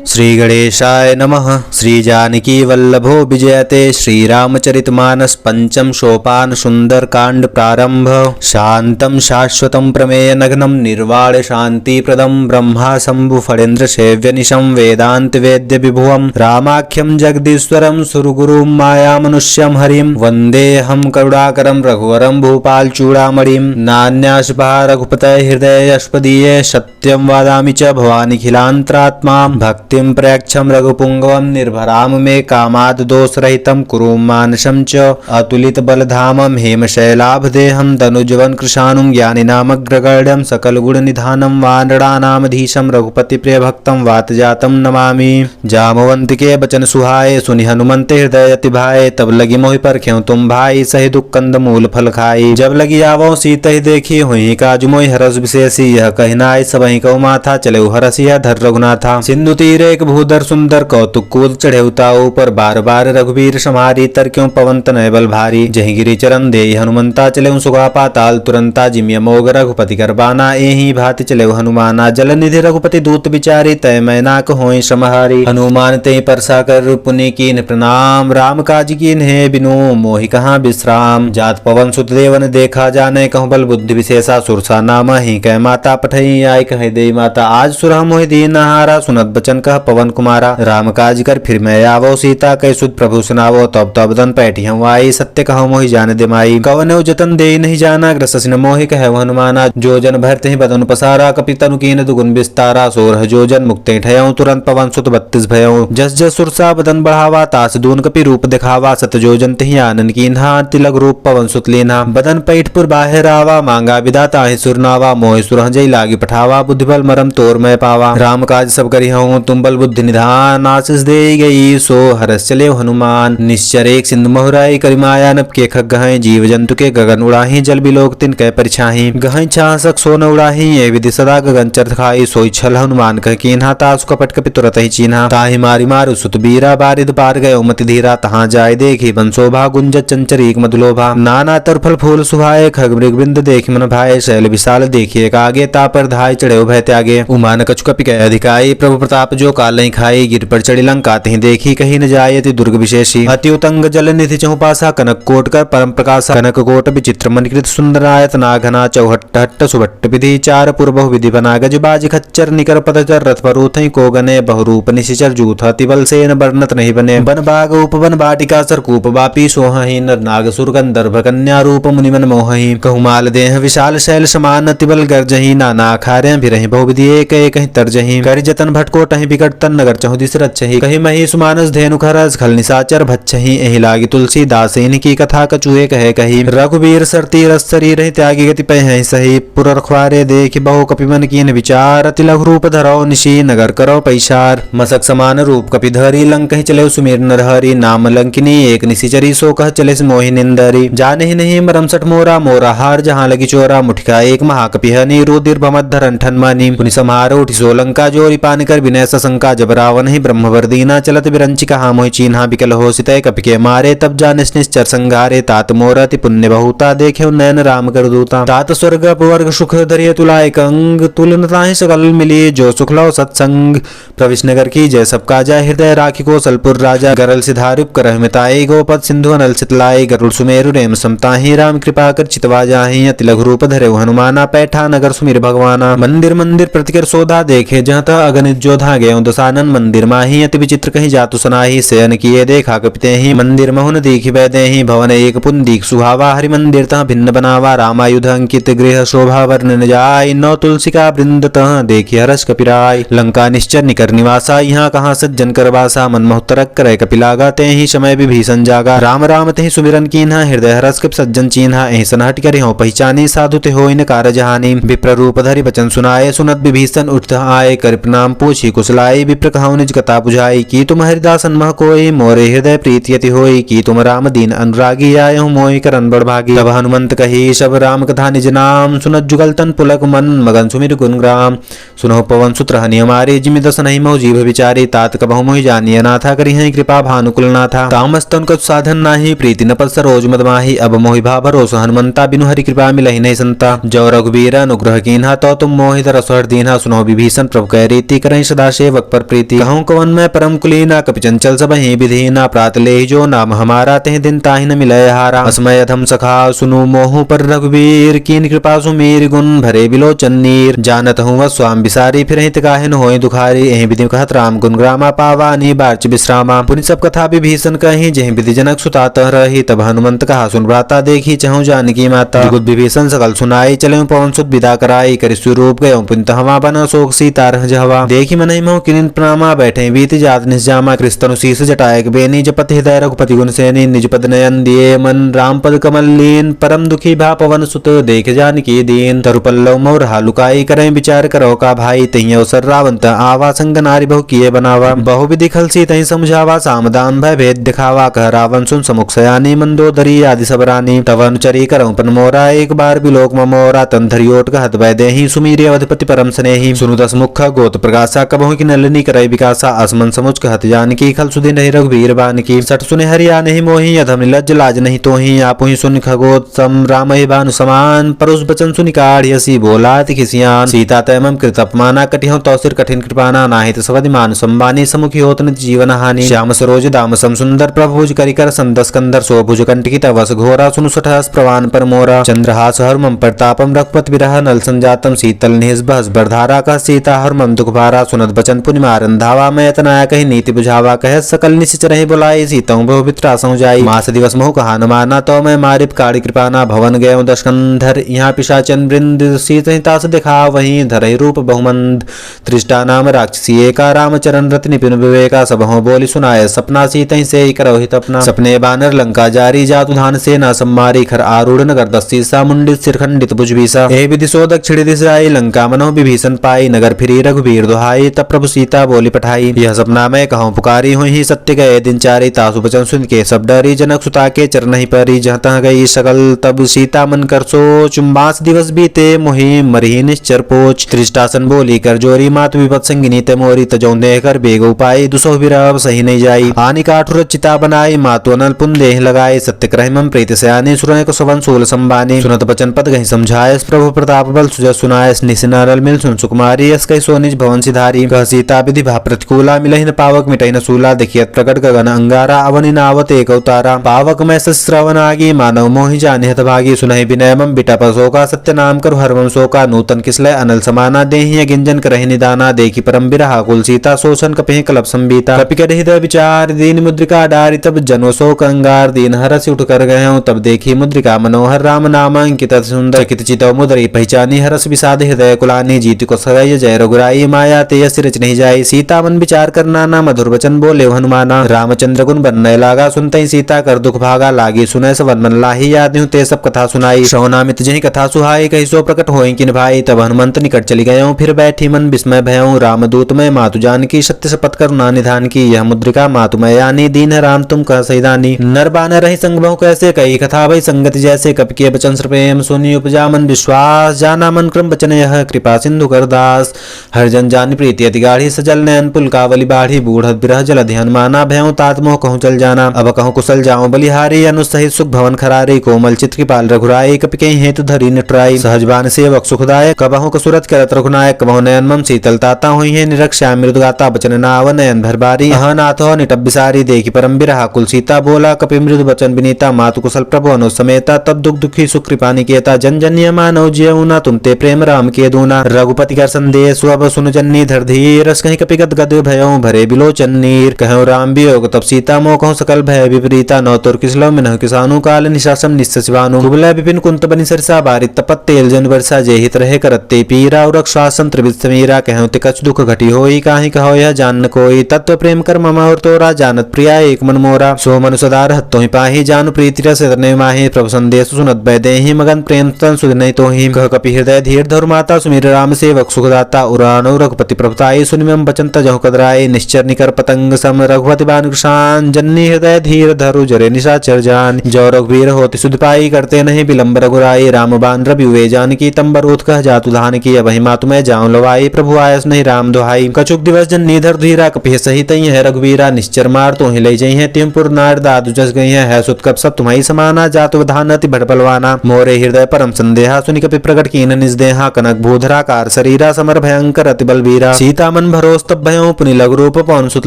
श्री गणेशाय नमः। श्री जानकी वल्लभो विजयते श्रीरामचरितमानस पंचम सोपान सुंदर कांड प्रारंभ। शांतं शाश्वतं प्रमेय नग्नं निर्वाण शांति प्रदम ब्रह्मा शंभु फणेन्द्र सेव्य निशं वेदांत वेद्य विभुवं रामाख्यं जगदीश्वरं सुरगुरुं माया मनुष्यं हरिं वंदेऽहं करुणाकरं रघुवरं भूपाल चूड़ामणिं नान्याशपा रघुपतये हृदयस्पदीये सत्यं वदामि च भवानिखिलान्तरात्मा भक्तिं प्रयच्छं रघुपुंगवं निर्भराम मे कामाद दोषरहितं कुरु मानसं च अतुलित बलधामं हेमशैलाभदेहं दनुजवन कृशानुं ज्ञानिनामग्रगण्यं सकलगुणनिधानं वानराणामधीशं रघुपतिप्रियभक्तं वातजातं नमामि। जामवंतिके बचन सुहाए सुनि हनुमंते हृदय अति भाए तब लगी मोहि परख्यों तुम भाई सही दुख कंद मूल फल खाई। जब लगी आवो सीत ही देखी हुई काज मोहि हरस विशेषी यह कहनाई सबहि कौ माथा चले हरसिया धर रघुनाथा। सिंधु तीर एक भूधर सुंदर कौतुक कूद चढ़े उताऊ पर बार बार रघुवीर समारी तर क्यों पवन तनय बल भारी। जहि गिरि चरण दे हनुमंता चले सुगा पाताल तुरंता जिमिय मोग रघुपति करबाना एहि भांति चले हनुमाना। जल निधि रघुपति दूत विचारी तय मैनाक होय समहारी। हनुमान ते परसा कर पुनि कीन प्रणाम राम काज कीन है बिनु मोहि कहाँ विश्राम। जात पवन सुत देवन देखा जाने कहूँ बल बुद्धि विशेषा सुरसा नाम ही कह माता पठई आय कह दे माता। आज सुरह मोहि दीन हारा सुनत बचन कह पवन कुमारा। राम काज कर फिर मैं आवो सीता कह सुध प्रभु सुनावो तब तब दन पैठी हम आई सत्य कहो मोहि जान दे माई। कवनो जतन दे नहीं जाना ग्रसिन मोहि कह हनुमाना। जो जन भरते ही बदन पसारा कपि तनु कीन दुगुन विस्तारा। सोरह जो जन मुक्ते ठयऊं तुरंत पवन सुत 32 भयऊं। जस जस सुरसा बदन बढ़ावा तास दून कपि रूप दिखावा। सत जो जन तहि आनन कीन्हा तिलक रूप पवन सुत लेना। बदन पैठपुर बाहिर आवा मांगा विदाता ही सुरनावा। मोहि सुरह जई लागी पठावा बुद्धि बल मरम तोर मैं पावा। राम काज सब करी हूँ तुम बल बुद्धि निधान आशीष दे गई सो हरस चले हनुमान। निश्चर एक सिंधु महुराई करिमाया नभ के खग गहै जीव जंतु के गगन उड़ाही जल बिलोक तिन कह परिछाही। गहै छासक सोन उड़ाही ये विधि सदा गगन चर खाई। सोई छल हनुमान कह कीन्हा तासु कपट कपि तुरत ही चीन्हा। ताहि मारी मारु सुत बीरा बारिद पार गयो मति धीरा। तहाँ जाय देखी बंसोभा गुंजत चंचरीक मधुलोभा। नाना तर फल फूल सुहाए खग मृगबिंद देखि मन भाए। शैल विशाल देखिए आगे तापर धाय चढ़े भय त्यागे। उमान कछु कपि कह अधिकाई प्रभु प्रताप जो काल नहीं खाई। गिर पर चढ़ी लंका तहि देखी कहीं न जाय अति दुर्ग विशेषी। अति उतंग जल निधि चहुपासा कनक कोट कर परम प्रकाशा। कनक कोट विचित्र मणिकृत सुंदरायत नाघना चौहट्ट हट्ट सुभट्ट विधि चार पूर्व विधि बना गज बाज खच्चर निकर पदचर रथ पर उथई को गने बहुरूप निशिचर जूथ अति बल सेन बरनत नहीं बने। वन बाग उपवन बाटिका सरकूप बापी सोहहि नर नाग सुर गंधर्व कन्या रूप मुनिमन मोहहि। कहुमाल देह विशाल शैल समान अति बल गर्जहि। नाना अखार्य भिरहि बहुविधि एक एक ही तरजहि। कर जतन भटको टहि बिकट तन नगर चहु दिस रच्छहि। कहि मही सुमानस धेनु खरस खल निसाचर भच्छहि। एहि लागी तुलसी दास इनकी कथा कछुए कहे कही। रघुवीर सरती रस शरीर ही त्यागी गति पै सही। पुर रखवारे देख बहु कपि मन कीन विचार। अति लघु रूप धरो निशी नगर करो पैसार। मसक समान रूप कपि धरी लंक ही चले सुमीर नरहरि। नाम लंकिनी एक निशिचरी सो कह चले मोहि निंदरी। जाने ही नहीं मरम सठ मोरा मोरा हार जहाँ लगी चोरा। मुठिका एक महाकपि हनि रुधिर भमद्धरन ठन मानी। पुनि समार उठि सोलंका जोरी पान कर विनय सशंका। जब रावण ही ब्रह्मवर दीना चलत विरंचि कहा मोहि चीन्हा बिकल हो सितय कपि के मारे। तब जानिस निश्चर संघारे तात मोरति पुण्य बहुता देखे नयन राम कर दूता। तात स्वर्ग अपवर्ग सुख धरिय तुलाय कंग। तुलनताहि सकल मिली जो सुख लो सत्संग। प्रविश नगर की जय सब काजा हृदय राखी कौशलपुर राजा। गरल सिधारुप करह मिताई गोपद सिंधु अनल चितलाई। गरुड़ सुमेरु रेम समताहि राम कृपा कर चितवा जाहि। अति लघु रूप धरे हनुमाना पैठा नगर सुमिर भगवाना। मंदिर मंदिर प्रतिकर सोधा देखे जहाँ तह अगणित जोधा गयो दसानन। मंदिर माही अति विचित्र कहीं जातु सुनाही। शयन किए देखा कपिते ही मंदिर मोहन दीखि बैदे ही। भवन एक पुन दीख सुहावा हरि मंदिर तह भिन्न बनावा। रामायुध अंकित गृह शोभा वर्णन जाय। नौ तुलसी का वृंद तह देखि हरस कपिराय। लंका निश्चर निकर निवासा यहाँ कहाँ सज्जन करवासा। मनमोह तरक करे कपिलागा ते ही समय विभीषण जागा। राम राम ते सुमिरन कीन्हा हृदय हरस कपि सज्जन चीन्हा। एहि सनहट करि हो पहचानी साधु ते होय न कारजहानी। विप्र रूप धरि वचन सुनाए सुनत विभीषण उठ आए। कर प्रणाम पूछी कुशलाई। विप्र कहु निज कथा बुझाई। की तुम हरिदासन मह कोई मोरे हृदय प्रीति यति होई। की तुम राम दीन अनुरागी आए हो मोहि करन बड़भागी। तब हनुमंत कही सब राम कथा निज नाम। सुनत जुगल तन पुलक मन मगन सुमिर गुण ग्राम। सुनहु पवन सुत रहनि हमारे जिमि दस नहीं मोह जीव विचारी। तात कबहु मोहि जानिय नाथा करि हैं कृपा भानुकुल नाथा। तामस्तन कछु साधन नाही प्रीति न पद सरोज मद माही। अब मोहि भा भरोसा हनुमंता बिनु हरि कृपा मिलहि नहीं संता। जो रघुबीर अनुग्रह कीन्हा तो तुम मोहि तरस हर दीन्हा। सुनो विभीषण प्रभु कह रीति करहि सदा से सेवक पर प्रीति। कहूँ कवन में परम कुलीना कपि चंचल सब ही विधि ना प्रात ले जो नाम हमारा तेह दिन ताहि न मिलय हारा। असमय अधम सखा सुनु मोहु पर रघुवीर कीन कृपा सुमीर गुण भरे बिलोचन नीर। जानत हूँ वह स्वाम बिसारी फिर हित काहे न होय दुखारी। एहि विधि कहत राम गुण ग्रामा पावानी बार्च विश्रामा। पुनि सब कथा विभीषण कही जहि विधि जनक सुता तह रही। तब हनुमंत कहा सुन भ्राता देखी चहु जानकी माता। जुगुद विभीषण सकल सुनाई चले पवन सुत विदा कराई। करि स्वरूप गयो पुनित हवा बन शोक सीता रह जहवा। देखी मनहि मोह किनिन प्रणामा बैठे बीत जात निजामा। कृस्तनु शीस जटायक बेनी जपत हृदय रघुपति गुण सेनी। निज पद नयन दिए मन राम पद कमल लीन। परम दुखी भा पवन सुत देख जानकी दीन। तरु पल्लव मोर हालुकाई करें विचार करो का भाई। तही अवसर रावण त आवा संग नारी बहु किए बनावा। बहु विधि खल सी तही समझावा सामदान भय भेद दिखावा। कह रावण सुन समुख सयानी मंदोदरी आदि सब रानी। तव अनुचरी करऊं पन मोरा एक बार बिलोक मोरा। तन धरियोट कहत वै देहि सुमीर अवधपति परम स्नेही। सुनु दस मुख गोत प्रकाशा कबहु की नलिनी करई विकासा। असमन समुच कहत जानकी खल सुधि नहीं रघुवीर बानकी। सठ सुने हरिया नहीं मोही अधम लज्ज लाज नहीं तोही। आपु ही सुन खगोत सम राम ही भानु समान। परुष बचन सुनि काढ़ हसी बोला ति खिसियान। सीता तैमम कृत अपमाना कटिहं तौसिर कठिन कृपाना। नाहित सवधि मान संबानी समुखी होत नित जीवन हानि। श्याम सरोज दाम सम सुंदर प्रभुज करिकर संदस कंदर शोभुज कंटकी तवस घोरा। सुनु सठहस प्रवान पर मोरा। चंद्रहास हरमम प्रतापम रघुपति विरह नल संजातम। शीतल निहिस बहस बरधारा का सीता हरमम दुख भारा। सुनत बचन पुनि मारन धावा मैं तनाया कही नीति बुझावा। कह सकल निश्चर रही बुलाई सीतऊ बहु वित्रा सौ जाई। मास दिवस महु कहा न माना तो मैं मारिप काड़ी कृपाना। भवन गयो दशकंधर यहाँ पिशाचन वृंद। सीतहितास दिखा वहीं धरहि रूप बहुमंद। त्रिष्टा नाम राक्षसी एका रामचरण रति निपिन विवेका। सबहों बोली सुनाय सपना सीतहि से करो हित अपना। सपने बानर लंका जारी जातु धान से न सम्मारी। खर आरूढ़ नगर दस्तीसा मुंडित सिर खंडित भुजबीसा। हे विधि सो दक्षिण दिश आई लंका मनोह विभीषण पाई। नगर फिरी रघुवीर दुहाई तब प्रभु सीता बोली पठाई। यह सपना मैं कहूँ पुकारी हुई ही सत्य गए दिन चारी। तासु बचन सुन के सब डरी जनक सुता के चरण ही परी। जहाँ तहाँ गई सकल तब सीता मन कर सोच। 22 दिवस बीते मोहि मरही निश्चर पोच। त्रिष्टासन बोली कर जोरी मात विपत संगिनी ते मोरी। तजौ देह कर बेग उपाई दुसो विरह सही नहीं जाई। हानि काठुर चिता बनाई मातु अनल पुन देह लगाए। सत्य क्रहिमम प्रीत सयानी सुरय को सवन सूल संबानी। सुनत बचन पद गहि समझायस प्रभु प्रताप बल सुजय सुनायस। निसिनारल मिल सुन सुकुमारी यस कहि सोनिज भवन सिधारी। कह सीता विधि भा प्रतिकूला मिलहि न पावक मिटहि न सूला। देखियत प्रकट गगन अंगारा अवनि नावत एक अवतारा। पावक में श्रवण आगी मानव मोहि जानि हत भागी। सुनहि विनयमम बिटप शोका सत्य नाम करु हरमम शोका। नूतन किसलय अनल समाना देहि गिंजन करहि निदाना। देखि परम बिरहा कुल सीता शोषण कपिहि कलप संबीता। कपि कर हृदय विचार दीन मुद्रिका डारी। तब जनो शोक अंगार दीन हरस उठ कर गए। तब देखी मुद्रिका मनोहर राम नाम अंकित सुंदर। कित चितव मुदरी पहचानी हरस विषाद हृदय कुलानी। जीत को सवय जय रघुराई माया तेय सिरच नहीं जाई। सीता मन विचार करना ना मधुर वचन बोले हनुमाना। रामचंद्र गुण बनने लागा सुनते सीता कर दुख भागा। लागी सुनय सवन मन लाही याद हूँ ते सब कथा सुनाई। श्रवणामित जही कथा सुहाई कही सो प्रकट होई किन भाई। तब हनुमंत निकट चली गयो फिर बैठी मन विस्मय भयऊं। रामदूत में मातु जानकी सत्य शपथ करुणा निधान की। यह मुद्रिका मातु मैं यानी दीन है राम तुम कह सैदानी। नर बानर रही संग बहु कैसे कही कथा भई संगति जैसे। कपि के बचन प्रेम सुनी उपजा मन विश्वास। जाना मन क्रम बचन यह कृपा सिंधु करदास। हर जन जान प्रीति अति गाढ़ी सजल नयन पुल कावली बाढ़ी। बूढ़ विरह जल ध्यान माना भयऊं तात मोह कहूँ चल जाना। अब कहूँ कुशल जाऊं बलिहारी अनुसहित सुख भवन खरारी। कोमल चित्र कृपाल रघुराई कपि के हेतु धरी निटराई। सहजबान सेवक सुखदायक कबहु कसुरत करत रघुनायक। कबहु नयन मम शीतल ताता हुई है निरक्षा मृदुगाता। बचन नाव नयन भर बारी अहनाथ हो निटब बिसारी। देखी परम बिरहा कुल सीता बोला कपि मृदु बचन विनीता। मातु कुशल प्रभु अनु समेता तब दुख दुखी सुख कृपा निकेता। जन जन्य मानव जियऊना तुम ते प्रेम राम के दूना। रघुपति कर संदेश अब सुन जन्नी धर धीर। रस कहीं कपि गद गद भयऊं भरे बिलोचन नीर। कहूँ राम वियोग तब सीता मोह कहूँ सकल भय विपरीता। नौ तुर किसलो मिनह किसानु काल निशासम निश्चय शिवानु। कुबला विपिन कुंत बनि सरसा बारित तपत तेल जन वर्षा। जे हित रहे करते पीरा और श्वासन त्रिविध समीरा। कहूँ ते कछ दुख घटी होई काहि कहो यह जान कोई। तत्व प्रेम कर मम और तोरा जानत प्रिया एक मन मोरा। सो मनु सदा रहत तोहि पाहि जानु प्रीति रस ने माहि। प्रभु संदेश सुनत बैदेहि मगन प्रेम तन सुध नहीं तोहि। कह कपि हृदय धीर धरु माता सुमिर राम सेवक सुखदाता। उरानो रघुपति प्रभुताई सुनिमम बचन तजहु कदराई। निश्चर निकर पतंग सम रघुपति बानुषान। जन्नी हृदय धीर धरु जरे निशाचर जान। जो रघुवीर होति सुध पाई करते नहीं विलंब रघुराई। राम बान रवि वे जानकी तंबर उठ कह जातु धान की। अब मातु मैं जाऊं लवाई प्रभु आयस नहीं राम दुहाई। कछुक दिवस जन्नी धर धीरा कपि सहित है रघुवीरा। निश्चर मार तो ही ले जई है तिमपुर नार दादु जस गई है सुत कप सब तुम्हारी समाना। जातु धान अति भट बलवाना। मोरे हृदय परम संदेहा सुनि कपि प्रकट कीन निज देहा। कनक भूधरा कार शरीरा समर भयंकर अति बलवीरा। सीता रावण भरोस तब भयो पुनि लघु रूप पवन सुत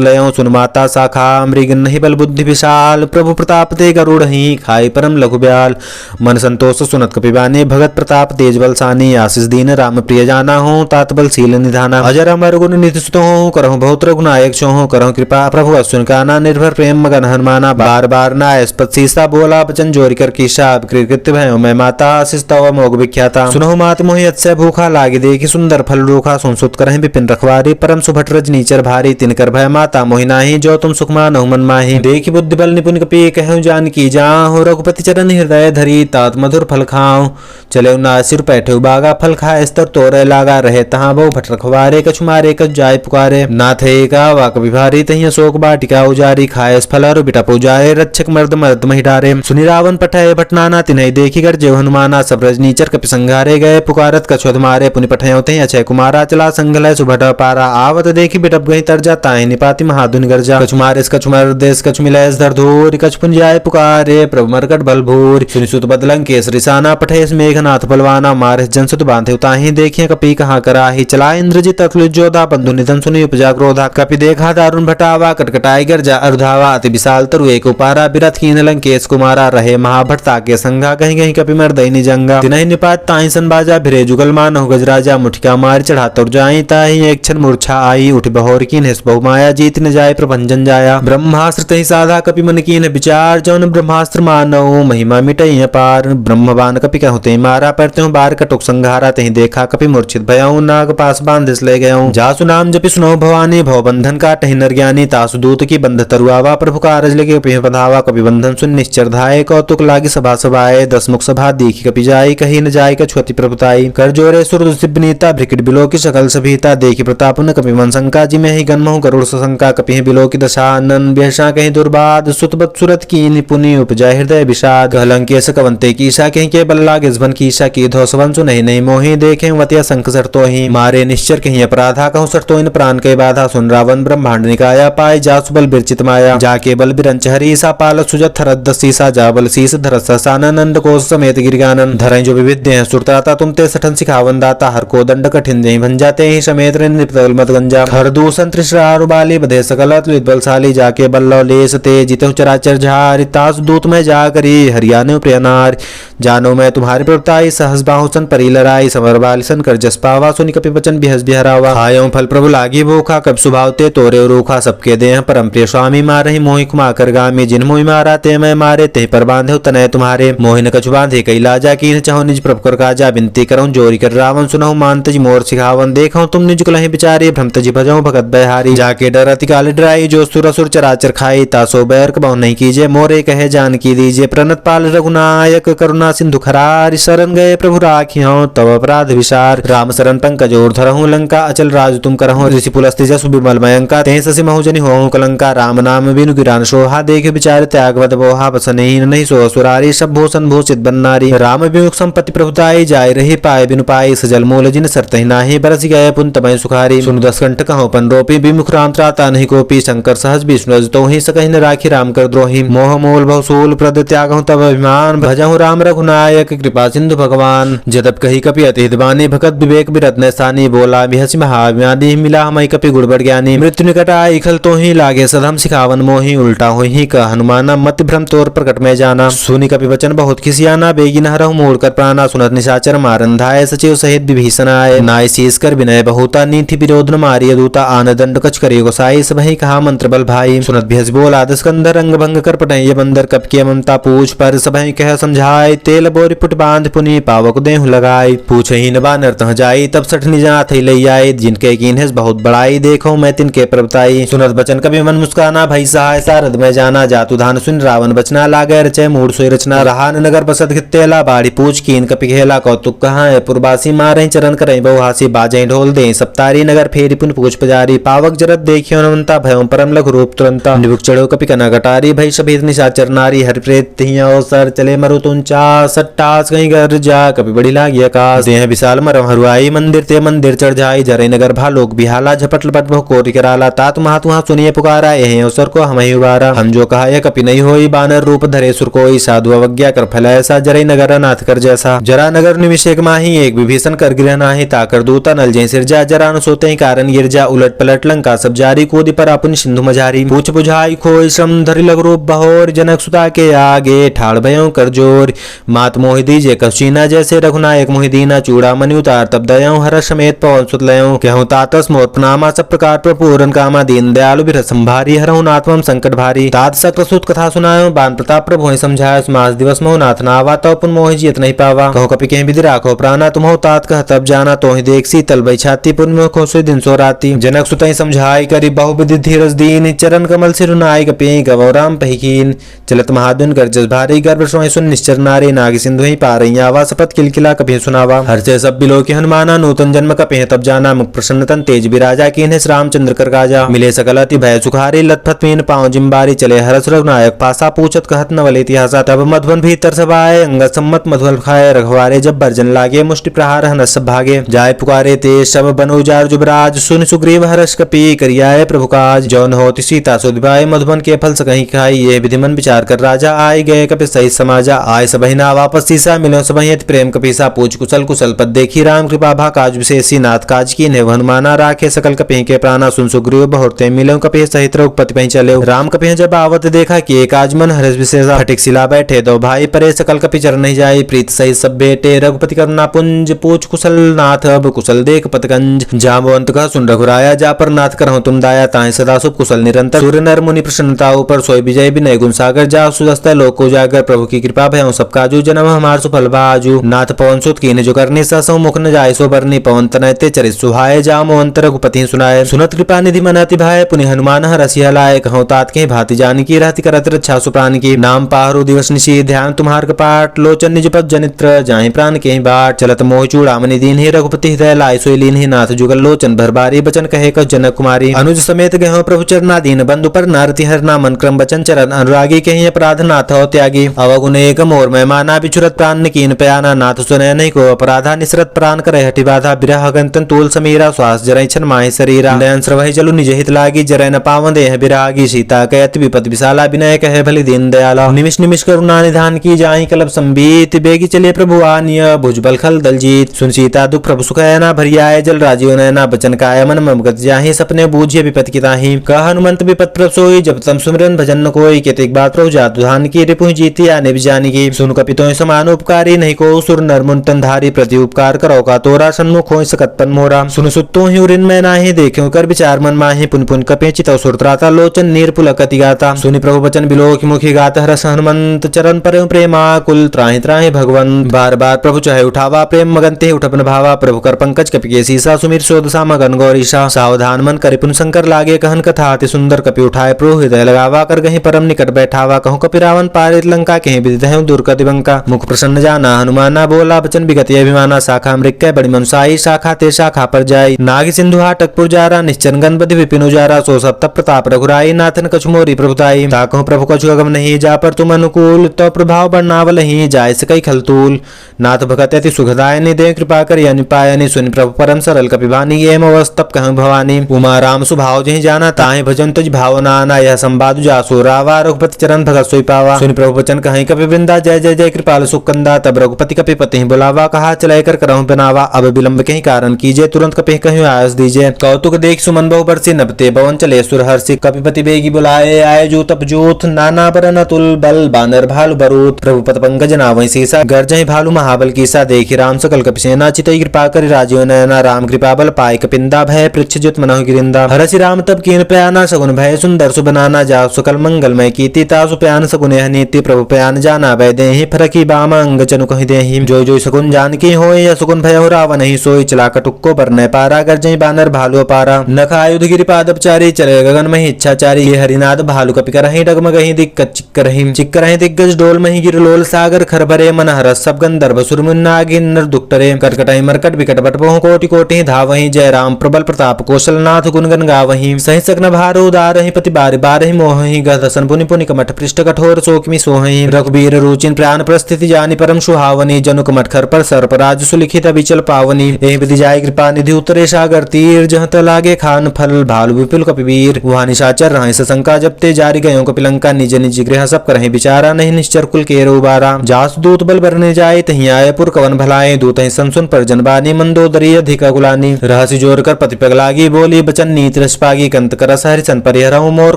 लयो सुन माता शाखा मृग नहीं बल बुद्धि विशाल प्रभु प्रताप ते गरुड़ ही खाई परम लघु ब्याल मन संतोष सुनत कपिबानी भगत प्रताप तेज बल सानी आशीष दीन राम प्रिय जाना हो तात बल शील निधाना अजर अमर गुण निधि सुत हो करहु बहुत रघुनायक छो करहु कृपा प्रभु अश्विन काना निर्भर प्रेम मगन हनुमाना बार बार नायस्पत सीसा बोला बचन जोरी कर कीशा कृत्य भयो मैं माता आशीष तव मोग विख्याता सुनहु मात मोहि अत्सय भूखा लागे देखी सुंदर फल रूखा सुनसुत करहि विपिन रखवारी परम सुभट रजनीचर भारी तिनकर भय माता मोहि नाही जो तुम सुख मानहु मन माही देखी बुद्धि बल निपुण कपि कहु जानकी जाहु रघुपति चरण हृदय धरी तात मधुर फल खाऊं चले नासिर बैठे बागा फल खाए स्तर तोरे लागा रहे तहाँ बहु भट रखवारे कछु मारे कछु जाय पुकारे नाथ एका वाक विभारी तही शोक बाटिका उजारी खाए फल अरु बिटा पुजारे रक्षक मर्द मर्द मही डारे सुनि रावण पठाए भटनाना तिन्हि देखी कर जेव हनुमाना सब रजनीचर कपि संघारे गए पुकारत कछु मारे पुनि पठयो तही अक्षय कुमारा चला संगलय सुभट पारा आवत देखी बिटप गई तरजा ताहि निपाति महाधुनि गर्जा कछु मारेस कछु मर देश कछु मिलैस धर धूर कछु पुनि जाय पुकारे प्रभु मरकट बल भूर सुनि सुत बदलंग केसरी साना पठेस मेघनाथ बलवाना मारे जन सुत बांधे ताहि देखिए कपि कहाँ कराही चला इंद्रजित अतुलित जोधा बंधु निधन सुनि उपजा क्रोधा कपि देखा दारुण भटावा कटकटाई गर्जा अर्धावा अति विशाल तरु एक उपारा बिरथ कीन लंकेश कुमारा रहे महाभटता के संघा कहीं कहीं कपि मर दई निजंगा तिनहि निपात ताहि सन बाजा भिरे जुगल मानहु गजराजा मुठिका मार चढ़ा तुर जाई ताहि एक क्षण मूर्छा आई उठ बहोर कीन हिस बहु माया जीत न जाय प्रभंजन जाया ब्रह्मास्त्र तहि साधा कपि मन कीन विचार जौन ब्रह्मास्त्र मानहु महिमा मिटई अपार ब्रह्मबान कपि कहु ते मारा पर त्यों बार कटुक संघारा तहि देखा कपि मूर्छित भयउ नाग पास बांधिस ले गयउ जासु नाम जपि सुनो भवानी भव बंधन काटहि नर ज्ञानी तासु दूत की बंध तरुआवा प्रभु कारज लगे कपि बंधावा कपि बंधन सुन निश्चर धाये कौतुक लागी सभा सभाए दस मुख सभा देखी कपि जाई कही न जाय कछु अति प्रभुताई कर जोरे सुर सिबनीता भ्रिकट बिलो की सकल सभीता देखी प्रताप न कपि मन शंका जी में ही गन्महु गरुड़ सशंका कपि बिलो की दशा नन बेहसा कहीं दुर्बाद सुतबत सुरत की निपुनि उपजा हृदय विषाद कहलंकेश कवंते कीशा कहीं के बल्ला गिजबन कीशा की धोसवन सु नहीं नहीं मोहि देखे वतिया संक सरतो ही मारे निश्चर कहीं अपराधा कहूँ सरतो इन प्राण के बाधा सुन रावण ब्रह्मांड निकाया पाए जासु बल बिरचित माया जाके बल बिरंच हरीसा पाल सुजत थरद सीसा जा बल शीस धर सानंद कोश समेत गिरगानन धरें जो विविध्य हैं सुरताता तुम ते सठन सिखावन दाता हर को दंड कठिन जय भन जाते ही समेत निपतल मत गंजा हर दूषण त्रिश्रारु बाली बधे सकल बलशाली जाके बल्लो लेस ते जिते चराचर झारि तास दूत में जा करी हरियाणे प्रियनार जानो मैं तुम्हारी प्रभुताई सहस बाहुसन परी लराई समर बालिसन कर जस पावा सुनि कपि बचन बिहस बिहरावा खायो फल प्रभु लागी भूखा कब सुभावते तोरे रूखा सबके देह परम प्रिय स्वामी मारहि मोहि कुमा कर गामी जिन मोहि मारा ते मैं मारे ते पर बांधे तनय तुम्हारे मोहि न कछु बांधे कई लाजा की चाहो निज प्रभु कर काजा बिनती करऊं जोरी कर रावण सुनहु मानत जी मोर सिखावन देखो तुम निज कुलहि बिचारे भ्रमत जी भजऊ भगत बहारी जाके डर अति काल डराई जो सुर असुर चराचर खाई तासो बैर कबहु नहीं कीजे मोरे कहे जान की दीजिए प्रणत पाल रघुनायक करुणा सिंधु खरारी शरण गए प्रभु राखियो तव अपराध विसार राम शरण पंकज और धरहु लंका अचल राज तुम करहु ऋषि पुलस्ति जसु विमल मयंका ते ससि महुजनि होहु कलंका राम नाम बिनु गिरान शोहा देखे विचार त्याग वद बोहा बसनहीन नहीं सो असुरारी सब भूषण भूषित बननारी राम विमुख संपत्ति प्रभुताई जाय रही पाए बिनु पाई सजल मूल जिन सरतहि नाही बरस गए पुन तमय सुखारी सुन दस कंठ कहो पन रोपी विमुख राम त्राता नहीं कोपी शंकर सहज विष्णु तो ही सकहि न राखी राम कर द्रोही मोह मूल बहुसूल प्रद त्यागहु तब अभिमान भजहु राम रघुनायक कृपा सिंधु भगवान जदप कही कपि अति हितवानी भगत विवेक बिरत्न स्थानी बोला बिहसि महाव्याधि मिला मई कपि गुड़बड़ ज्ञानी मृत्यु निकट आई खल तो ही लागे सदम सिखावन मोहि उल्टा हो ही का हनुमाना मत भ्रम तोर प्रकट में जाना सुनि कपि वचन बहुत खिसियाना बेगी नहरहु मोड़ कर प्राणा सुनत निशाचर मारन धाय सचिव सहित विभीषण आए नाय शीस कर विनय बहुता नीति विरोध न मारिय दूता आन दंड कछ करिय गोसाई सब ही कहा मंत्र बल भाई सुनत भिहस बोल आदि स्कंदर रंग भंग कर पटय बंदर कप के ममता पूछ पर सब ही कह समझाए तेल बोरी पुट बांध पुनि पावक देहु लगाई पूछ ही न बानर तह जाई तब सठ निजा थई लई आए जिनके कीन्हस बहुत बड़ाई देखो मैं तिनके प्रभुताई सुनत बचन कभी मन मुस्काना भई सहाय सारद में जाना जातु धान सुन रावण बचना लागे रचे मूड सोई रचना रहान नगर बसत घितेला बाड़ी पूछ कीन कपि खेला कौतुक कहाँ है पुरबासी मारे चरण करई बहुहासी बाजे ढोल दे सप्तारी नगर फेरी पुन पूछ पजारी पावक जरत देखियो नमंता भयं परम लघु रूप तुरंता निबुक चढ़ो कपि कना गटारी भई सभी निशाचर नारी हर प्रेत तिहिया अवसर चले मरु तुंचा सट्टास कहीं घर जा कपि बड़ी लागी आकाश देह विशाल मरम हरुआई मंदिर ते मंदिर चढ़ जाई जरे नगर भालोक बिहाला झपट लपट बहु कोरि कराला तात महातुहा सुनिए पुकारा यही अवसर को हम ही उबारा हम जो कहा यह कपि नहीं होई बानर रूप धरे सुर कोई साधु अवज्ञा कर फैलायसा जरे नगर नाथ कर जैसा जरा नगर निमिषेक माही एक विभीषण कर गृह नाही ताकर दूता नल जय सिरजा जरा न सोते ही कारण गिरजा उलट पलट लंका सब जारी कूदी पर अपन सिंधु मझारी पूछ बुझाई खोई श्रम धरि लग रूप बहोर जनक सुता के आगे ठाड़ भयो कर जोर मात मोहि दीजे कशीना जैसे रघुनायक मोहि दीना चूड़ा मनि उतार तब दयो हर समेत पवन सुत लयो कहूँ तातस मोर प्रणामा सब प्रकार प्रपूरन कामा दीन दयालु बिरह संभारी हरहु नाथवम संकट भारी तात सक्र सुत कथा सुनायो बान प्रताप प्रभु समझायो मास दिवस मोह नाथ नावा तो पुन मोहि जियत नहीं पावा कहो कपि कहीं विधि राखो प्राणा तुमहो तात कह तब जाना तोहि देख शीतल बई छाती पुन में खोसो दिन सो राती जनक सुतई समझाई करी बहु विधि धीरज दीन चरण कमल सिर नाई कपि गवौ राम पहिकीन चलत महादुन गर्जस भारी गर्भ सोई सुन निश्चर नारी नाग सिंधु ही पारई आवा सपत किलकिला कपि सुनावा हर्षे सब बिलो के हनुमाना नूतन जन्म कपि तब जाना मुख प्रसन्न तन तेज विराजा कीन्हे रामचंद्र कर गाजा मिले सकल अति भय सुखारी लथपथ मीन पाँव जिम्बारी चले हरस रघुनायक पासा पूछत कहत नवल इतिहासा तब मधुबन भीतर सब आए अंग सम्मत मधुबन खाए रघवारे जब बर्जन लागे मुष्टि प्रहार हनस सब भागे जाय पुकारे ते सब बनोजार जुबराज सुन सुग्रीव हर्ष कपि करियाए प्रभु काज जौन होति सीता सुधिबाए मधुबन के फल सकहीं खाई ये विधि मन विचार कर राजा आए गए कपि सही समाजा आय सबहि ना वापस सीसा मिलो सबहि अति प्रेम कपीसा पूछ कुशल कुशल पद देखी राम कृपा भा काज विशेषी नाथ काज की ने हनुमाना राखे सकल कपि के प्राणा सुन सुग्रीव बहुरते मिलो कपि सहित रघुपति पहि चले राम कपि जब आवत देखा कि एक आज मन हर्ष विशेषा फटिक सिला बैठे दो भाई परे सकल कपि चरण नहीं जाई प्रीत सहित सब बेटे रघुपति करुणा पुंज पूछ कुशल नाथ अब कुशल देख पतगंज जामवंत का सुन रघुराया जा पर नाथ करहु तुम दाया ताहि सदा शुभ कुशल निरंतर सूर्य नर मुनि प्रसन्नता ऊपर सोई विजय विनय गुण सागर जा सुदस्त लोक उजागर प्रभु की कृपा भय सब काजू जन्म हमार सुफल बाजू नाथ पवन सुत कीन जो करनी ससौ मुख न जाय सो बरनी पवन तनयते चरित सुहाय जामवंत रघुपति सुनाय सुनत कृपा निधि मन अति भाय पुनि हनुमान हरसिया लाय कहूँ तात के भांति जानकी रहति करत रक्षा सुप्राण की नाम पाहरु दिवस निशी ध्यान तुम्हार कपाट लोचन निज पद जनित्र जाहि प्राण के बाट चलत मोह चूड़ामणि दीन ही रघुपति हृदय लाय सोई लीन ही नाथ जुगल लोचन भरबारी बचन कहे कस जनक कुमारी अनुज समेत गहो प्रभु चरणा दीन बंधु पर नारति हर नामन क्रम बचन चरण अनुरागी कहीं अपराध नाथ हो त्यागी अवगुण एक मोर में माना बिछुरत प्राण कीन पयाना नाथ सुनय नहीं को अपराधा निसरत प्राण करे हटि बाधा बिरह गंतन तूल समीरा श्वास जरय छन माहि शरीरा नयन श्रवहि जलु निज हित लागी जरय न पावन देह बिरागी सीता कहत विपत विशाला विनय कहे भली दीन दयाला निमिष निमिष करुणा निधान की जाहि कलब संबीत बेगी चले प्रभु आनिय भुजबल खल दलजीत सुन सीता दुख प्रभु सुखयना भरियाय जल राजीव नयना बचन काय मन ममगत जाहि सपने बूझिय विपत की ताहि कह हनुमंत विपत प्रभ सोई जब तम सुमिरन भजन न कोई केतिक बात प्रभु जातु धान की रिपु जीती आने बिजानी की सुन कपितो समान उपकारी नहीं को सुर नर मुन तन धारी प्रति उपकार करो का तोरा सन्मुख होय सकतपन मोरा सुन सुतो ही उरिन में नाही देखियो कर विचार मन माहि पुन पुन कपे चितौ सुरत्राता लोचन नीर पुलकति गाता सुनि प्रभु बचन बिलोक मुखी गात हरस हनुमंत चरण पर प्रेमा कुल त्राहि त्राहि भगवंत बार बार प्रभु चाहे उठावा प्रेम मगनते उठपन भावा प्रभु कर पंकज कपि के सीसा सुमिर सोदसा मगन गौरीशा सावधान मन करि पुन शंकर लागे कहन कथा अति सुंदर कपि उठाए प्रभु हृदय लगावा कर गहि परम निकट बैठावा कहूँ कपि रावण पारित लंका कहीं विदित दूर कति बंका मुख प्रसन्न जाना हनुमाना बोला बचन विगति अभिमाना शाखा मृक्य बड़ी मनसाई शाखा ते शाखा पर जाई नाग सिंधु हाटकपुर जारा निश्चन गण बधि विपिन उजारा सो सप्त प्रताप रघुराई नाथन कछु मोरी प्रभुताई ताकहु प्रभु कछु अगम नहीं जा पर तुम अनुकूल तो प्रभाव बरनावल ही जाय सकई खलतूल नाथ भगत अति सुखदाय निदे कृपा करि अनिपायनि सुनि प्रभु परम सरल कपिवानी एम अवस्तप कहं भवानी उमा राम सुभाव जहि जाना ताहि भजन तुझ भावना ना यह संवाद जासु रावा रघुपति चरण भगत सोई पावा सुनि प्रभु वचन कहीं कपि वृंदा जय जय जय कृपाल सुकंदा तब रघुपति कपि पति बुलावा कहा चलाय कर करहु बनावा अब विलंब कहीं कारण कीजे तुरंत कपि कहीं आयस दीजे कौतुक देख सुमन बहु बरसी नबते भवन चले सुर हर्षि कपिपति बेगी बुलाए आए जूत अपजूत नाना बरन अतुल बल बानर भालु बरूत प्रभु पद पंकज नावहि सीसा गर्जहि भालु महाबल कीसा देखि राम सकल कपिसेना चितई कृपा करि राजीव नयना राम कृपा बल पाय कपिंदा भय पृच्छ जुत मनहु गिरिंदा हरसि राम तब कीन प्याना सगुन भय सुंदर सुबनाना जा सकल मंगलमय कीति तासु प्यान सगुन यह नीति प्रभु प्यान जाना वै देहि फरकी बाम अंग चनु कहि देहि जो जो सगुन जानकी होय या सगुन भय रावण ही सोई चला कटुक्को बरने पारा गर्जहि बानर भालु पारा नख आयुध गिरि पादपचारी चले गगन महि इच्छाचारी ये हरिनाद भालु कपि करहि डगमगहि दिक्कत चिक्करहि दिग्गज डोल महि गिर लोल सागर खरबरे मन हरस सब गंधर्व सुरमुन्नागि नर दुक्तरे करकटहि मरकट विकट बटबोह कोटि कोटि धावहि जय राम प्रबल प्रताप कौशलनाथ गुणगन गावहि सहि सग्न भार उदारहि पति बारि बारहि मोहि गदसन पुनि पुनि कमठ पृष्ठ कठोर शोकमि सोहि रघुबीर रुचिन प्राण प्रस्थिति जानि परम सुहावनी जनुक मठ खर पर सर्पराज सुलिखित अविचल पावनी एहि विधि जाय कृपा निधि उतरे सागर तीर जहत लागे खान फल भालु विपुल कपिवीर वहां निशाचर रहे सशंका जपते जारी गयो कपिलंका निज निज गृह सब करहि विचारा नहीं निश्चर कुल के उबारा जास दूत बल बरने जाय तहि आय पुर कवन भलाए दूत संसुन पर जनबानी मंदोदरी अधिक गुलानी रहसि जो जोर कर प्रतिपग लागी, बोली बचन नीत रस पागी, कंत करस हरिचन परिहरऊं, मोर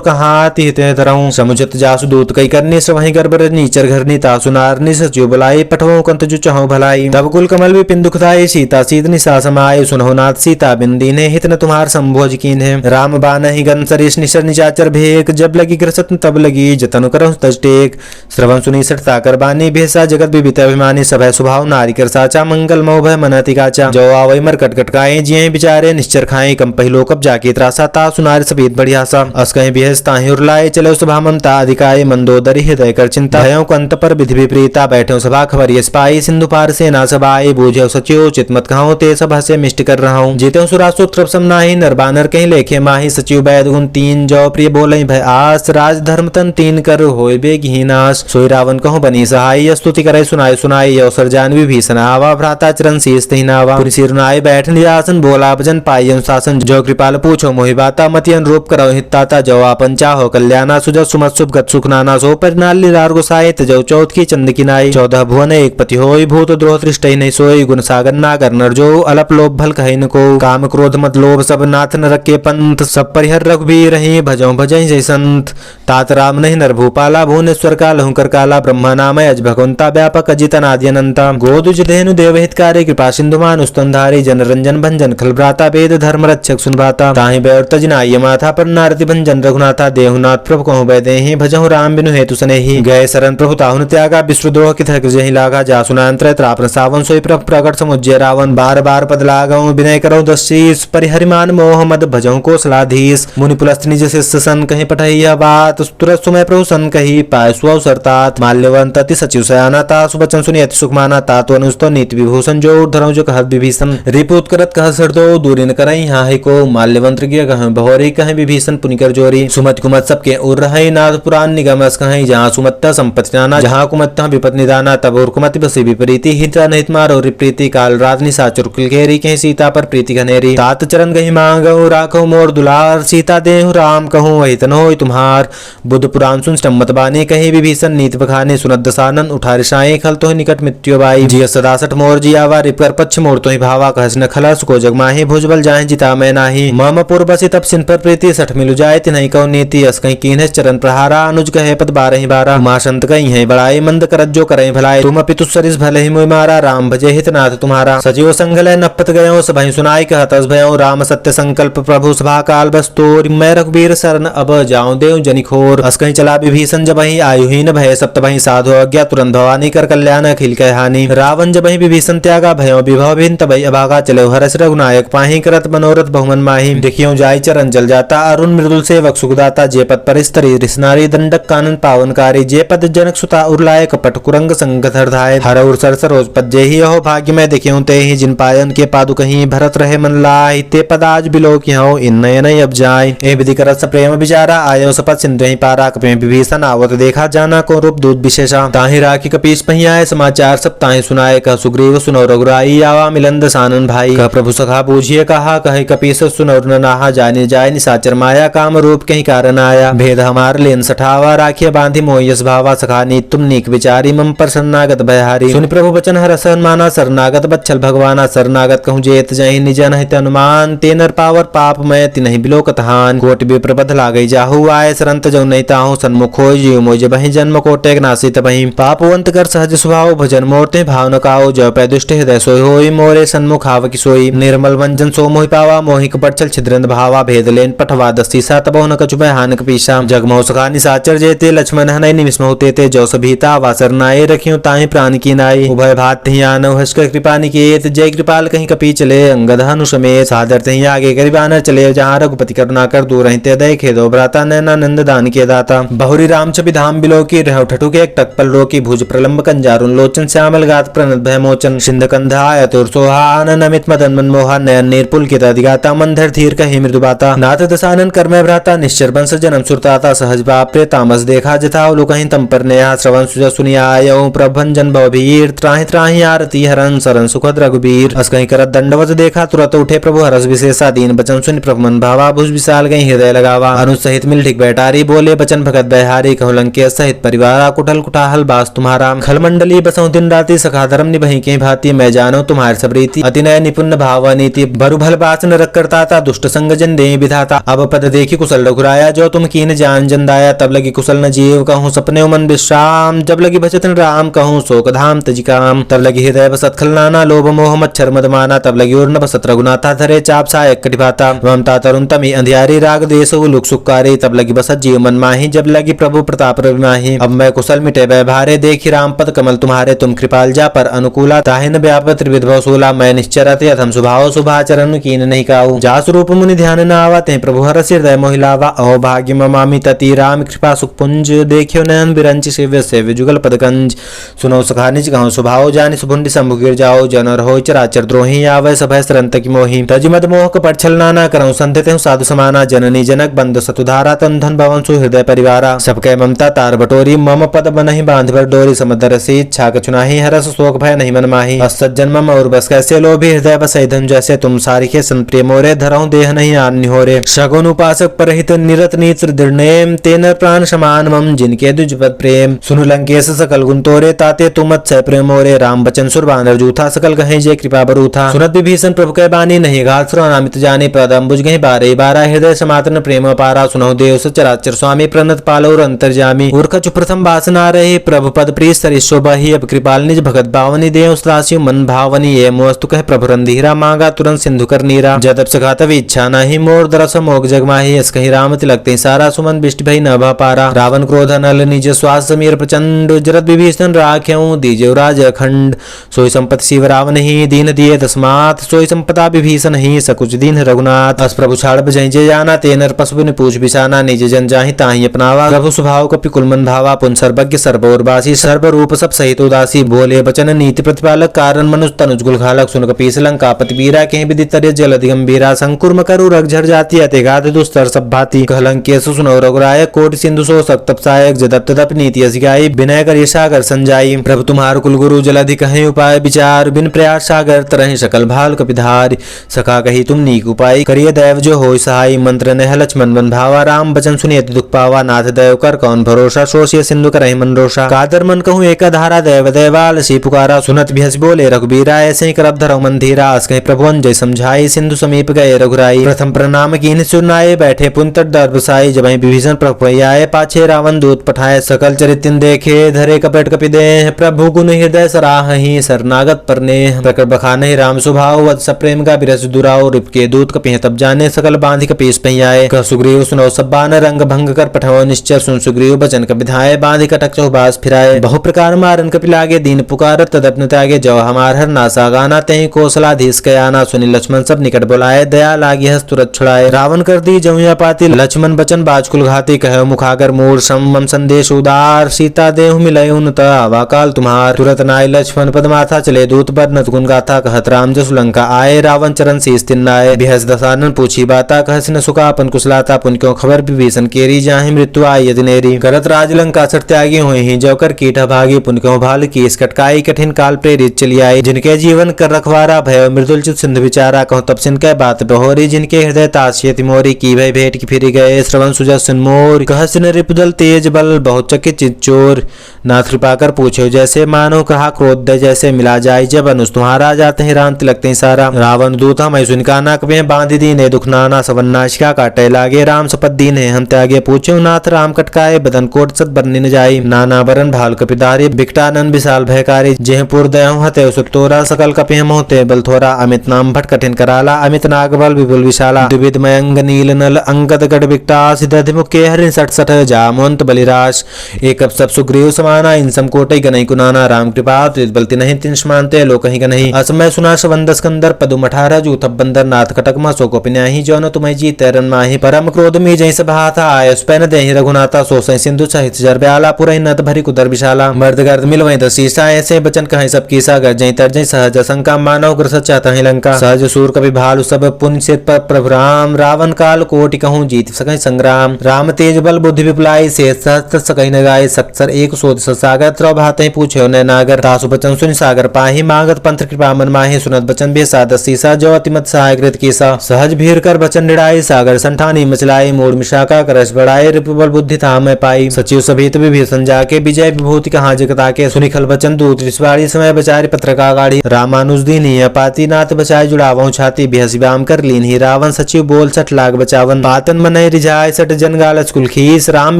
कहाति हित धरऊं। समुझत जासु दूत कई करनी, सवहि गर्भ नीचर घरनी, तासु नारनी सचिव बुलाई, पठवऊं कंत जु चहु भलाई। तब कुल कमल विपिन दुखदाई, सीता सीतनि सा समाई, सुनहु नाथ सीता बिंदीने, हित न तुम्हार संभोज कीन्हे। राम बानहि गन सरिस निशर निचाचर भेक, जब लगी ग्रसत तब लगी जतन करहु तज टेक। श्रवण सुनी सटता कर बानी, भेसा जगत विदित अभिमानी, सभय स्वभाव नारी कर साचा, मंगल मोह भय मनति काचा। जो आवै मर कटकट काए, जिये बिचारे निश्चर खाए, कंपहि लोकप जाके त्रासा, ता सुनार सफेद बढ़ियासा। अस कहीं बेहस ताहि उरलाए, चलो सभा ममता अधिकाय, मंदोदरी हृदय कर चिंता, भयों कंत पर विधि विपरीता, बैठो सभा खबर यस पाई, सिंधु पार सेना सभाई, बूझो सचिव चित मत कहो, ते सभा से मिष्ट कर रहा हूँ। जीते सुरासु त्रप समनाहि, नर बानर कहीं लेखे माही, सचिव बैद गुण तीन, जो प्रिय बोले भय आस, राज धर्म तन तीन कर होय बेगहीनास। सोई रावण कहूँ बनी सहाय, स्तुति करे सुनाय सुनाई, अवसर जान विभीषण आवा, भ्राता चरण शीस तहि नावा। पुनि सिर नाय बैठ लियासन, बोला भजन पाई अनुशासन, जो कृपाल पूछो मोहि बाता, मति अनुरूप करो हिताता, जो आपन चाहो कल्याणा, सुजत सुमत शुभ गत सुख नाना, सो परिनाल लीलार गोसाई, तजौ चौथ की चंद की नाई। 14 भुवन एक पति होय, भूत द्रोह दृष्टि नहीं सोई, गुण सागर नागर नर जो, अलप लोभ भल कहि न को। काम क्रोध मत लोभ सब नाथ न रखे पंथ, सब परिहर रघुबीर रही, भजौ भजै जय संत। तात राम नहीं नर भूपाला, भुवनेश्वर का लहुकर काला, ब्रह्मा नामय अज भगवंता, व्यापक अजित अनादि अनंता। गोदुज धेनु देवहित कार्य, कृपा सिंधु मानुस्तंधारी, जन रंजन भंजन खल भ्राता, वेद धर्म रक्षक सुन भ्राता। ताहि बैर तजनाय माथा, पर नारति भंजन रघुनाथा, देहुनाथ प्रभु कहूँ बै देहि, भजहु राम बिनु हेतु सनेहि। गए शरण प्रभु ताहुन त्यागा, विश्वद्रोह की थक जहि लागा, जासुनांतर त्रापन सावन, सोई प्रभ प्रकट समुज्जय रावण। बार बार पद लागऊं, विनय करऊं दस शीस, परिहरिमान मोह मद भजऊं कौशलाधीश। मुनि पुलस्त निज शिष्य सन, कहीं पठई यह बात, तुरत सुमय प्रभु सन कही, पाय सुअवसर तात। माल्यवंत अति सचिव सयाना, ता सुबचन सुनि अति सुख माना, तात अनुस्तो नीति विभूषण, जो धरऊं जो कहत विभीषण। रिपुत करत कह सर दो, दूरी न करई हाहि को, माल्यवंत गिय कह बहोरी, कहे विभीषण पुनि कर जोरी। सुमत कुमत सबके उर रहे, नाथ पुराण निगम रस कहीं, जहाँ सुमत्ता संपत्ति नाना, जहाँ कुमत्ता विपत निदाना, तब और कुमति बसी विपरीति, हित अनहित मारो रिप्रीति। काल रात निशाचर कुल घेरी, कहीं सीता पर प्रीति घनेरी। तात चरण गहि मांगहु, राखहु मोर दुलार, सीता देहु राम कहूँ वही तन होय तुम्हार। बुद्ध पुराण सुन सम्मत बानी, कहीं विभीषण नीति बखाने, सुनत दसानन उठा रिसाए, खल तो निकट मृत्यु बाई। जिय सदा सठ मोर जियावा, रिपर पक्ष मोर तो ही भावा, कहस न खला सुको जग माही, भुजबल जाए जिता मैं नाही। मम पुर बसी तब सिन पर प्रीति, सठ मिलु जाए तिन्हि कौ नीति। अस कहीं कीन्ह चरण प्रहारा, अनुज कहे पद बारहि बारा। उमा संत कहीं है बड़ाई, मंद करत जो करई भलाई, तुम अपि तुसरिस भले ही मोहि मारा। राम भजे हित नाथ तुम्हारा, सजीव संगलय नपत गयो, सबहि सुनाई कहत अस भयउ। राम सत्य संकल्प प्रभु सभा काल बस्तोर, मैं रघुबीर शरण अब जाऊं देव जनिखोर। अस कहीं चला विभीषण जबहि आयुहीन भय, सप्तहि साधु आज्ञा तुरंत भवानी, कर कल्याण अखिल कह हानि। रावण जबहि विभीषण त्यागा, भयो विभव भिन्न तबहि अभागा, चले हरस रघुनायक पाहि, करत मनोरथ बहुमन माहि। देखियो जाय चरण जल जाता, अरुण मृदुल सेवक सुखदाता, जे पद पर स्तरी रिसनारी, दंडक कानन पावनकारी। जे पद जनक सुता उरलाय, कपट कुरंग संग धरधाय। हर उर सर सरोज पद जेहि, यहो भाग्य मैं देखियो ते ही। जिन पायन के पादु कहीं, भरत रहे मन लाहि, ते पद आज बिलो कियो, इन नयन अब जाय। ए विधि करत प्रेम विचारा, आयो सपत सिंधु ही पारा। कपि विभीषण आवत देखा, जाना को रूप दूत विशेषा। ताहि राखी कपीस पहियाए, समाचार सब ताहि सुनाए। कह सुग्रीव सुनो रघुराई, आवा मिलन दसानन भाई। कह प्रभु सखा बूझिए कहा, कहे कपीस सुनो न नाहा। जाने जाय निशाचर माया, काम रूप कहीं कारण आया। भेद हमार लेन सठावा, राखिया बांधि मोयस भावा। सखा नीत तुम नीक विचारी, मम पर शरणागत भयहारी। सुनि प्रभु वचन हरसन माना, शरणागत बच्छल भगवाना। शरणागत कहूँ जेत जहि, निज अनहित अनुमान। ते नर पावर पाप मैं तिन्हि बिलो कतहान। कोटि विप्र बध लागई जाहु, आय शरण तजौ नहीं ताहु। सन्मुख होय जीव मोय जबहि, जन्म कोटि नासी तबहि। पापवंत कर सहज स्वभाव, भजन मोरते भाव न काओ। जय पै दुष्ट हृदय सोय होय, मोरे सन्मुख आव कि सोई। निर्मल वंजन सो मोहि पावा, मोहि कपट छल छिद्रंद भावा। भेद लेन पठवा दस्तीसा, तबो न कछु भय हानक पीसा। जगमोह सखा निशाचर जेते, लक्ष्मण हनय निमिषमहु तेते। जो सभीता वासर नाये, रखियो ताहि प्राण की नाई। उभय भात तहि आनौ, हर्ष कर कृपा निकेत। जय कृपाल कहीं कपी चले, अंगद हनु समेत। सादर तहि आगे करि बानर चले, जहाँ रघुपति करुणा कर दूर रहिते। दय खेदो भ्राता, नैनानंद दान के दाता। बहुरी राम छवि धाम बिलो की, रहु ठठुक एक टक पल रोकी। भुज प्रलंब कंजारुन लोचन, श्यामल गात प्रणत भय मोचन। सिंध कंधा अतुर सोहा, आनन अमित मदन मनमोहा। नयन नीरपुल के अधिगाता, मंधर धीर कहि मृदु बाता। नाथ दसानन कर मैं भ्राता, निश्चर वंश जन्म सुरताता। सहज बाप रे तामस देखा, जथा लोकहि तम पर नेहा। श्रवण सुज सुनि आयौ, प्रभंजन भवभीर। त्राहि त्राहि आरती हरन, शरण सुखद रघुबीर। अस कहीं करत दंडवत देखा, तुरत उठे प्रभु हरस विशेषा। दीन बचन सुनि प्रभु मन भावा, भुज विशाल गई हृदय लगावा। अनुज सहित मिल ठीक बैठारी, बोले बचन भगत बहारी। कहु लंकेश सहित परिवारा, कुटल कुटाहल बास तुम्हारा। खल मंडली बसौ दिन राति, सखा धर्म निभहि के भांति। मैं जानो तुम्हारे सब रीति, अति नय निपुण भाव नीति। बरु भल बास नरक करता था, दुष्ट संग जन दे विधाता। अब पद देखी कुशल रघुराया, जो तुम कीन जान जन दाया। तब लगी कुशल न जीव कहूँ सपने मन विश्राम, जब लगी भजतन राम कहूँ शोक धाम तजी काम। तब लगी हृदय बसत खल नाना, लोभ मोह मच्छर मद माना। तब लगी उर्न बसत रघुनाथा, धरे चाप सायक कटिभाता। ममता तरुण तमी अंधियारी, राग देश लुक सुखकारी। तब लगी बसत जीव मन माही, जब लगी प्रभु प्रताप रवि माही। अब मैं कुशल मिटे व्यवहारे, देखी राम पद कमल तुम्हारे। तुम कृपाल जा पर अनुकूला, ताहि न व्याप त्रिविध भवसूला। मैं निश्चरत अथम स्वभाव, शुभाचरण कीन नहीं काऊ। जासु रूप मुनि ध्यान न आवा, ते प्रभु हरसि हृदय मोहिलावा। अहो भाग्य ममामि तति, राम कृपा सुख पुंज। देखियो नयन बिरंचि सेव्य सेव्य जुगल पदकंज। सुनो सखा निज कहूँ स्वभाव, जानि सुभुंडि शंभु गिर जाओ। जनर हो चराचर द्रोही, आवे सभय सरंत की मोही। तज मद मोह कपट छल नाना, करऊँ संधित हूँ साधु समाना। जननी जनक बंद सतुधारा, तन धन भवन सु हृदय परिवारा। सबके ममता तार बटोरी, मम पद बनहि बांध भर डोरी। समदर से इच्छा कछुनाही, हरस शोक भय नहीं मन माही। असज्जन मम और बस कैसे, लोभी हृदय बसै धन जैसे। तुम सारिखे सन प्रिय मोरे, धरऊँ देह नहीं आन निहोरे। शगुन उपासक परहित निरत नेत्र दृढ़नेम, तेनर प्राण समान मम जिनके दुजपद प्रेम। सुनु लंकेश सकल गुण तोरे, ताते तुम सह प्रेम मोरे। राम बचन सुर बानर जूथा, सकल कहें जय कृपा बरूथा। सुनत विभीषण प्रभु कै बानी, नहीं घात श्रवणामित जाने। पदम बुझ गहि बारे बारा, हृदय समातन प्रेम पारा। सुनहु देव सचराचर स्वामी, प्रणत पालौर अंतर्जामी। मूर्ख प्रथम वासना रहे, प्रभु पद प्रिय सरिसो बही। अब कृपाल निज भगत बावनी, देव सदाशिव मन भावनी। ये मोस्तु कह प्रभु रंधीरा, मांगा तुरंत सिंधु कर नीरा। जदब सखा तब इच्छा नहीं, मोर दरस मोग जगमाही। अस कही राम तिलकते सारा, सुमन बिष्ट भई न भा पारा। रावण क्रोध नल निज श्वास समीर प्रचंड, जरत विभीषण राख्यऊ दीजेउ राज अखंड। सोई संपत्ति शिव रावण ही, दीन दिए दसमात। सोई संपदा विभीषण ही, सकुच दीन रघुनाथ। अस प्रभु छाड़ बजहि जे जाना, ते नर पशु ने पूछ बिसाना। निज जन जाहि ताहि अपनावा, प्रभु स्वभाव कपि कुल मन भावा। पुन सर्वज्ञ सर्वोर्वासी, सर्व रूप सब सहित उदासी। बोले बचन नीति प्रतिपालक, कारण मनुज तनुज गुल घालक। सुन कपीस लंकापति बीरा, कहीं विदित तरय जलधि गंभीरा। संकुर मकरु रग झर जाति, अति गाध दुस्तर सब भांति। कहलंकेश सुनो रघुराय, कोटि सिंधु सो सक्त सायक। जदप तदप नीति अस गाई, विनय कर सागर संजाई। प्रभु तुम्हार कुल गुरु जलधि कहीं उपाय विचार। बिन प्रयास सागर तरहि सकल भाल कपिधार। सखा कही तुम नीक उपाय, करिय दैव जो होय सहाय। मंत्र नेह लक्ष्मण बन भावा, राम बचन सुनि अति दुख पावा। नाथ दैव कर कौन भरोसा, शोषिय सिंधु करहि मन रोषा। कादर मन कहूँ एका धारा, दैव दैवाल सी पुकारा। सुनत भी हंस बोले रघुबीरा, ऐसे ही करब धरौ मन धीरा। अस कहीं प्रभु जय समझाई, सिंधु समीप गए रघुराई। प्रथम प्रणाम कीन्हि सुनाए, बैठे पुन तट दर बसाई। जब विभीषण प्रभु आए, पाछे रावण दूत पठाए। सकल चरितिन देखे, धरे कपट कपि देह। प्रभु गुण हृदय सराहहि, शरणागत परनेह। प्रकट बखानहि राम स्वभाव, वत्स प्रेम का बिरस दुराओ। रिपके दूत कपिह तब जाने, सकल बांधि कपीस पहियाए। कह सुग्रीव सुनो सब बान, रंग भंग कर पठो निश्चर। सुन सुग्रीव बचन कपिधाए, बांधि कटक चहुबास फिराए। बहु प्रकार मारन कपि लागे, दीन पुकारत तदप न त्यागे। जौ हमार हर नासा गाना, तेहि कौशलाधीश कयाना। सुनि लक्ष्मण सब निकट बुलाए, दया लागी हस तुरत छुड़ाए। रावण कर दी जमुया पाती, लक्ष्मण बचन बाजकुल घाती। कहो मुखागर मूर सम, मम संदेश उदार। सीता देहु मिलय उन आवा काल तुम्हार। तुरत नाय लक्ष्मण पद माथा, चले दूत बरनत गुण गाथा। कहत राम जसु लंका आए, रावण चरण शीस तिन्नाए। बिहस दसानन पूछी बाता, कहस न सुका अपन कुशलाता। पुन क्यों खबर विभीषण केरी, जाहि मृत्यु आई यदि नेरी। करत राज लंका सट त्यागी, हुए ही जो कर कीट भागी। पुन क्यों भाल कीस कटकाई, कठिन काल प्रेरित चली आई। जिनके जीवन कर रखवारा, भय मृदुल चित सिंधु विचारा। कहूँ तब सिन कै बात बहोरी, जिनके हृदय तासियति मोरी। की भय भेंट की फिर गए, श्रवण सुजस मोर। कहस न रिपुदल तेज बल, बहुत चकित चित चोर। नाथ कृपा कर पूछो जैसे, मानो कहा क्रोध जैसे। मिला जाय जब अनुज तुम्हारा, जाते ही राम तिलकते सारा। रावण दूता मैं सुन काना, कपि बांधि दीने दुख नाना। सवन्नाशिका काटे लागे, राम सपत दीने हम त्यागे। पूछो नाथ राम कटकाए, बदन कोट सत बरनी न जाई। नाना बरन भाल कपिधारी, बिकटानन विशाल भयकारी। जेहपुर दयहु हते सुत तोरा, सकल कपि मोहते बल थोरा। अमित नाम भट कठिन कराला, अमित नाग बल विपुल विशाला। द्विविध मयंग नील नल, अंगद गढ़ बिकटास। दधि मुखे हरिन सठ सठ, जामवंत बलिराश। एक सब सुग्रीव समाना, इन सम कोटि गनई कुनाना। राम कृपा तुझ बलति नहीं, तिन समानते लोक ही गनहि। असमय सुना सवंद स्कंदर, पदुम 18 जूथब बंदर। नाथ कटक मा सो को पिन्याहि, जो न तुम्हें जी तैरन माहि। परम क्रोध में जय सभा था, आयस पैन देहि रघुनाथा। सो सै सिंधु सहित जर ब्याला, पुरहि नत भरी कुदर विशाला। मर्द गर्द मिलवै दसीसा, ऐसे बचन कहे सब कीसा। गरजई तरजई सहज शंका, मानव ग्रसत चाहहि लंका। सहज सूर कवि भालु सब, पुन सिर पर प्रभु राम। रावण काल कोटि कहूँ, जीत सकहि संग्राम। राम तेज बल बुद्धि विपुलाई, से सहस्त्र सकहि न गाय। सत्सर एक सोध सागर, त्रव भाते पूछो न नागर। तासु बचन सुनि सागर पाहि, मांगत पंथ कृपा मन माहि। सुनत बचन बेसा दसीसा, जो अतिमत सहाय कृत कीसा। सहज भीर कर बचन निड़ाई, सागर संठानी मचलाई। मूड मिशाका करश बढ़ाए, रिपुबल बुद्धि था मैं पाई। सचिव सभित विभीषण जाके, विजय विभूति कहाँ जगता के। सुनिखल बचन दूत रिसवाड़ी, समय बचारी पत्र का गाड़ी। रामानुज दीन पाती, नाथ बचाए जुड़ा गावों छाती बेहसी बाम कर लीन ही रावण सचिव बोल 60 लाख बचावन पातन मनय रिझाय 60 जन गालच कुलखीस राम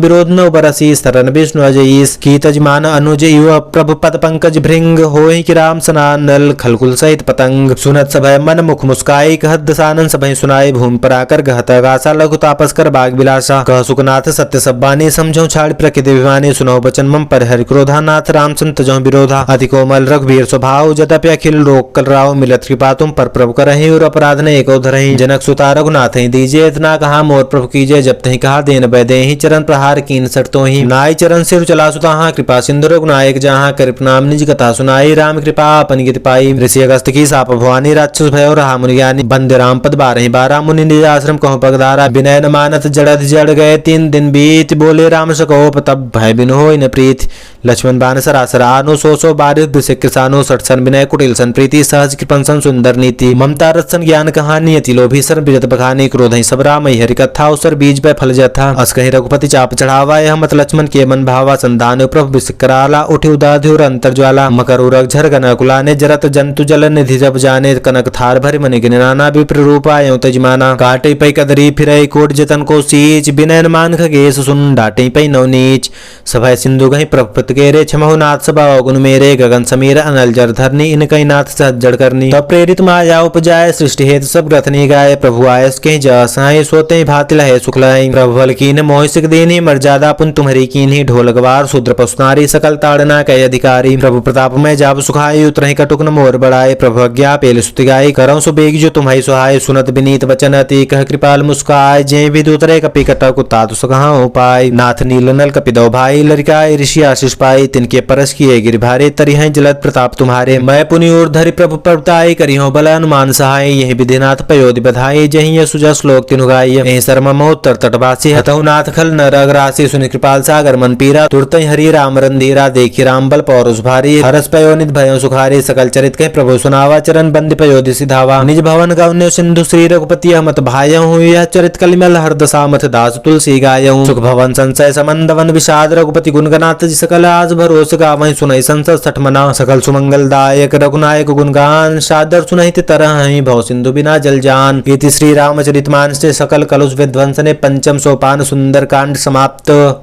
विरोध न बरसीस तरन विष्णु अजयीस की तजमान अनुज युव प्रभु पद पंकज भृंग होई कि राम सनानल खलकुल सहित पतंग सुनत सभय मन मुख मुस्काई कहत दसानन सभय सुनाई भूमि पर आकर गहत गासा लघु तापस कर बाग बिलासा कह सुखनाथ सत्य सब्बानी समझो छाड़ प्रकृति विमानी सुनो बचन मम पर हरि क्रोधा नाथ राम संत जो विरोधा अति कोमल रघुवीर स्वभाव जदपि अखिल लोक कल राव मिलत कृपा तुम पर प्रभु करहि और अपराध ने एको धरहि जनक सुता रघुनाथ ही दीजिए इतना कहा मोर प्रभु कीजिए जब तही कहा देन बैदे ही चरण प्रहार कीन सटतो ही नाई चरण सिर चला सुता कृपा सिंधु रघुनायक जहाँ कर नाम निज कथा सुनाई राम कृपा अपन गित पाई ऋषि अगस्त की साप भवानी राक्षस भयो रहा मुनि ज्ञानी बंद राम पद 12 मुनि निज आश्रम कहो पगधारा विनय न मानत जड़द जड़ गए 3 दिन बीत बोले राम सकोप तब भय बिन होय न प्रीत लक्ष्मण बान सरासर आनो सो बारिश बिसिक किसानो सटसन विनय कुटिल सन प्रीति सहज कृपन सन सुंदर नीति ममता रसन ज्ञान कहानी अति लोभी सर बिजत बखानी क्रोधहि सब राम हरि कथा अवसर बीज पे फल जथा अस कहीं रघुपति चाप चढ़ावा यह मत लक्ष्मण के मन भावा संधान प्रभु बिसिक कराला उठे उदाध्युर अंतर ज्वाला मकर उरग झर गन कुलाने जरत जंतु जल निधि जब जाने कनक थार भरि मनि गिनाना विप्र रूपा एवं तजमाना काटे पै कदरी फिरई कोट जतन को सीच बिनयन मान खगेश सुन डाटे पै नवनीच सभय सिंधु गहि प्रभु केरे क्षमहु नाथ सभा गुण मेरे गगन समीर अनल जर धरनी इन कई नाथ सज्जड़ करनी तब प्रेरित माया उपजाय सृष्टि हेतु सब ग्रथनी गाय प्रभु आयस के जसाई सोते भांति लहे सुख लय प्रभु बल कीन मोह सिक देनी मर्यादा पुन तुम्हारी कीन्ही ढोल गवार शूद्र पशुनारी सकल ताड़ना कय अधिकारी प्रभु प्रताप में जाब सुखाई उतरहि कटुक न मोर बढ़ाए प्रभु अज्ञा पेल सुति गाय करौ सुबेग जो तुम्हारी सुहाय सुनत विनीत वचन अति कह कृपाल मुस्काय जय विद उतरे कपि कटक तातु सकहा उपाय नाथ नीलनल कपिदो भाई लरिकाय ऋषि आशीष पाई तिनके परस किए गिरिभारे तरिहै जलद प्रताप तुम्हारे मैं पुनि और धरि प्रभु प्रभुताई करिहो बल अनुमान सहाय यही विधिनाथ पयोधि बधाई जहि सुजा श्लोक तिनु गाय एहि शर्म मोत्तर तटवासी हतहु नाथ खल न रग राशि सुनि कृपाल सागर मन पीरा तुरतहि हरि राम रंधीरा देखि राम बल पौरुष भारी हरस पयोनित भयो सुखारी सकल चरित कह प्रभु सुनावा चरण बंद पयोधि सिधावा निज भवन गौन्य सिंधु श्री रघुपति अमत भायहु यह चरित कलिमल हरदसा मथ दास तुलसी गायहु सुख भवन संशय समंद वन विषाद रघुपति गुणगनाथ जी सकल आज भरोस गावहि सुनहि संसद सठ मना सकल सुमंगल दायक रघुनायक गुणगान सादर सुनहि तरह ही भव सिंधु बिना जल जान इति श्री रामचरितमानस से सकल कलुष विध्वंसने पंचम सोपान सुंदर कांड समाप्त।